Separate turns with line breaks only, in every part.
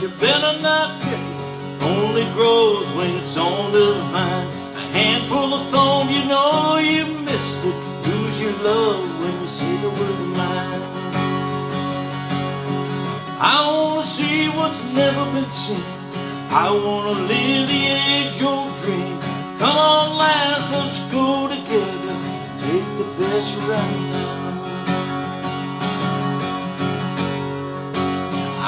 you better not pick it. Only grows when it's on the vine. A handful of thorns, you know you missed it. Lose your love when you say the word mine. I wanna see what's never been seen. I wanna live the age-old dream. Come on, lads, let's go together. Take the best right now.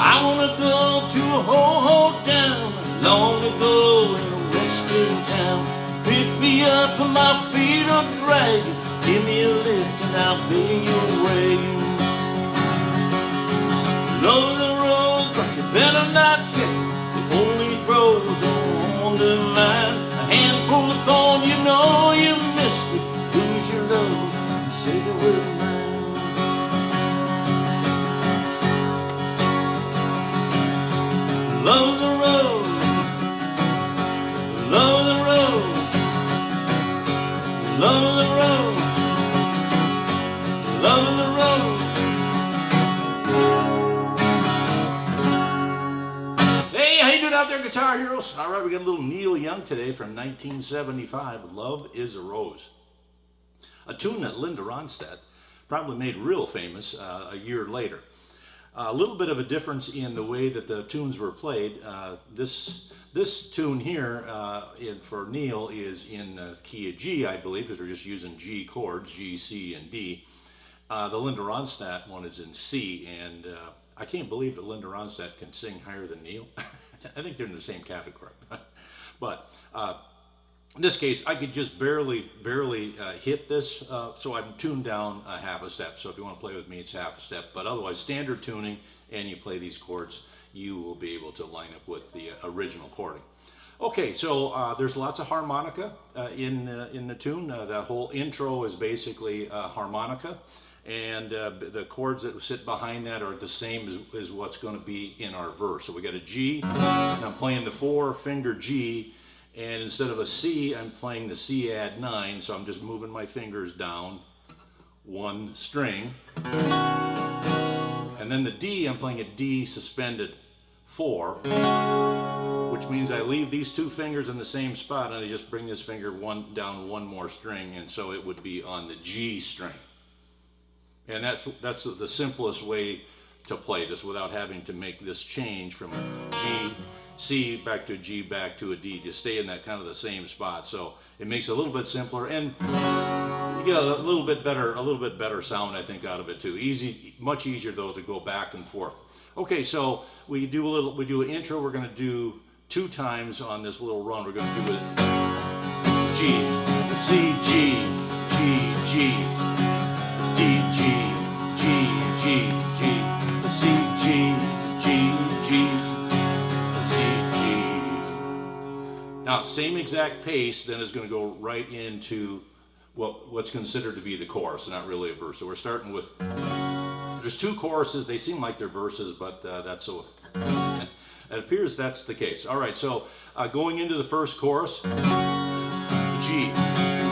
I wanna go to a ho-ho down long ago in a western town. Pick me up and my feet are dragging. Give me a lift and I'll pay your wagon. Love the road, but you better not pick it. It only grows on the vine. A handful of thorns, you know you missed it. Lose your love and say the word mine. Love the road, love the road, love the road, love the road. Hey, how you doing out there, Guitar Heroes? All right, we got a little Neil Young today from 1975, Love is a Rose. A tune that Linda Ronstadt probably made real famous a year later. A little bit of a difference in the way that the tunes were played. This tune here for Neil is in the key of G, I believe, because we're just using G chords, G, C, and D. The Linda Ronstadt one is in C, and I can't believe that Linda Ronstadt can sing higher than Neil. I think they're in the same category. But in this case, I could just barely hit this, so I'm tuned down a half a step. So if you want to play with me, it's half a step. But otherwise, standard tuning, and you play these chords, you will be able to line up with the original chording. Okay, so there's lots of harmonica in the tune. That whole intro is basically harmonica, and the chords that sit behind that are the same as what's going to be in our verse. So we got a G, and I'm playing the 4-finger G. And instead of a C, I'm playing the C add 9, so I'm just moving my fingers down one string. And then the D, I'm playing a D suspended 4, which means I leave these two fingers in the same spot, and I just bring this finger down one more string, and so it would be on the G string. And that's the simplest way to play this without having to make this change from a G, C back to a G back to a D. Just stay in that kind of the same spot. So it makes it a little bit simpler, and you get a little bit better sound, I think, out of it too. Easy, much easier though to go back and forth. Okay, so we do an intro. We're going to do 2 times on this little run. We're going to do it G, C, G, G, G, D, G, G, G, G, C, G, G, G, C, G. Now, same exact pace, then is going to go right into what's considered to be the chorus, not really a verse. So we're starting with, there's 2 choruses. They seem like they're verses, but that's so. It appears that's the case. All right, so going into the first chorus, G.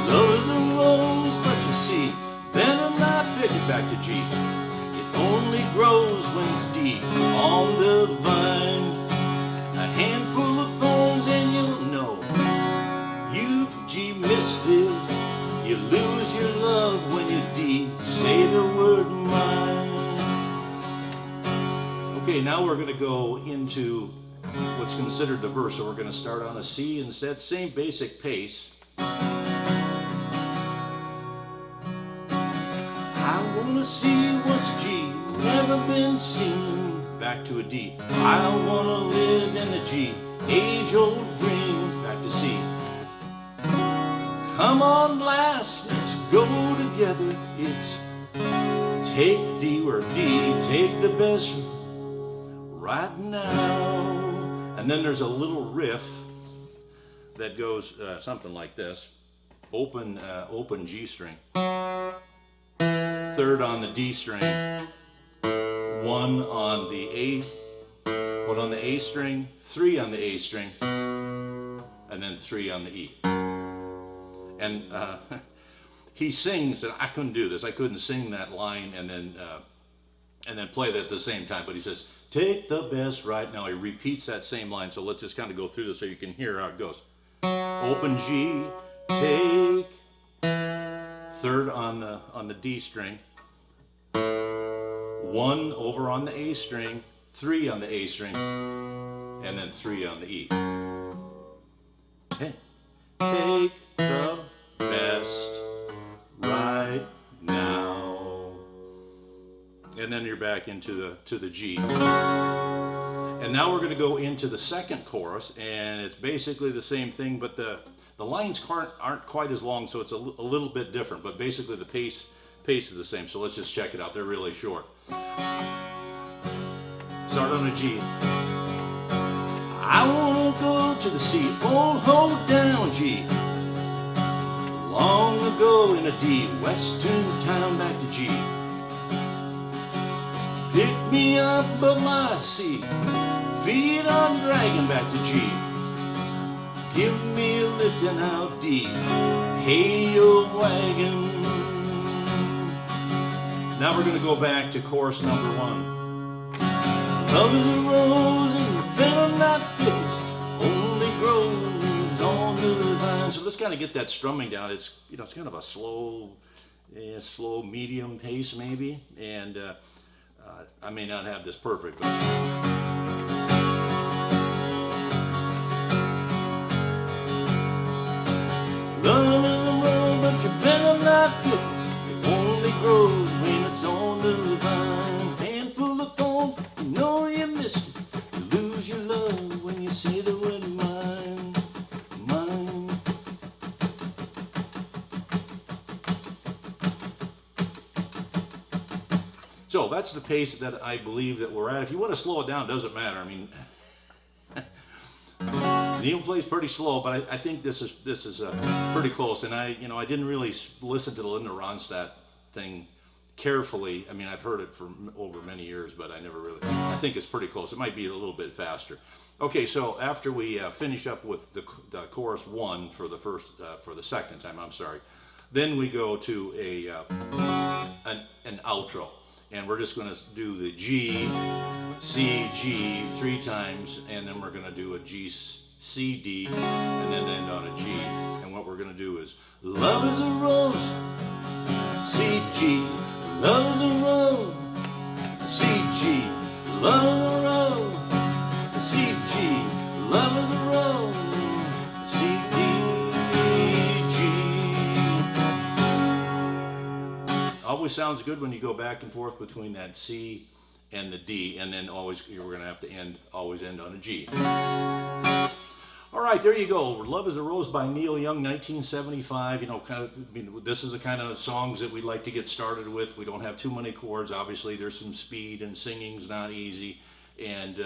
Love is a rose, but you see, better not pick it back to G. It only grows when it's D on the vine. A handful of thorns and you'll know you've G missed it. You lose your love when you D. Say the word mine. Okay, now we're going to go into what's considered the verse. So we're going to start on a C instead. Same basic pace. I want to see what's G, never been seen. Back to a D. I want to live in the G, age-old dream. Back to C. Come on, lass, let's go together. It's take D or D, take the best right now. And then there's a little riff that goes something like this. Open G string. 3rd on the D string. 1 on the A string, 3 on the A string, and then 3 on the E. And he sings, and I couldn't do this. I couldn't sing that line and then play that at the same time. But he says, take the best right. Now he repeats that same line, so let's just kind of go through this so you can hear how it goes. Open G, take, third on the D string, 1 over on the A string, 3 on the A string, and then 3 on the E. Okay. Take the best right now. And then you're back into the G. And now we're going to go into the second chorus, and it's basically the same thing, but the lines aren't quite as long, so it's a little bit different, but basically the pace is the same. So let's just check it out. They're really short. Start on a G. I won't go to the sea, won't hold down G. Long ago in a D, western town back to G. Pick me up above my sea, feet on dragon back to G. Give me a lift and out D, hey old wagon. Now we're going to go back to chorus number 1. Love is a rose and you better not pick it, only grows on the vine. So let's kind of get that strumming down. It's, you know, it's kind of a slow, medium pace maybe, and I may not have this perfect, but love is a rose, but you better not pick it, it only grows when it's on the vine. Handful of thorns, you know you missed it, you lose your love when you say the word mine, mine. So that's the pace that I believe that we're at. If you want to slow it down, it doesn't matter. I mean, Neil plays pretty slow, but I think this is pretty close. And I didn't really listen to the Linda Ronstadt thing carefully. I mean, I've heard it for over many years, but I never really. I think it's pretty close. It might be a little bit faster. Okay, so after we finish up with the chorus 1 for the second time, I'm sorry, then we go to an outro. And we're just going to do the G, C, G 3 times, and then we're going to do a G, C, D, and then end on a G. And what we're going to do is, love is a rose, C, G, love is a rose, C, G, love is a rose, C, G, love is a rose, C, D, G. Always sounds good when you go back and forth between that C and the D, and then always we're going to have to always end on a G. All right, there you go. Love is a Rose by Neil Young, 1975. You know, this is the kind of songs that we like to get started with. We don't have too many chords. Obviously, there's some speed, and singing's not easy. And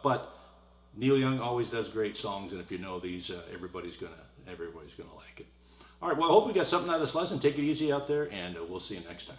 but Neil Young always does great songs, and if you know these, everybody's gonna like it. All right, well, I hope you got something out of this lesson. Take it easy out there, and we'll see you next time.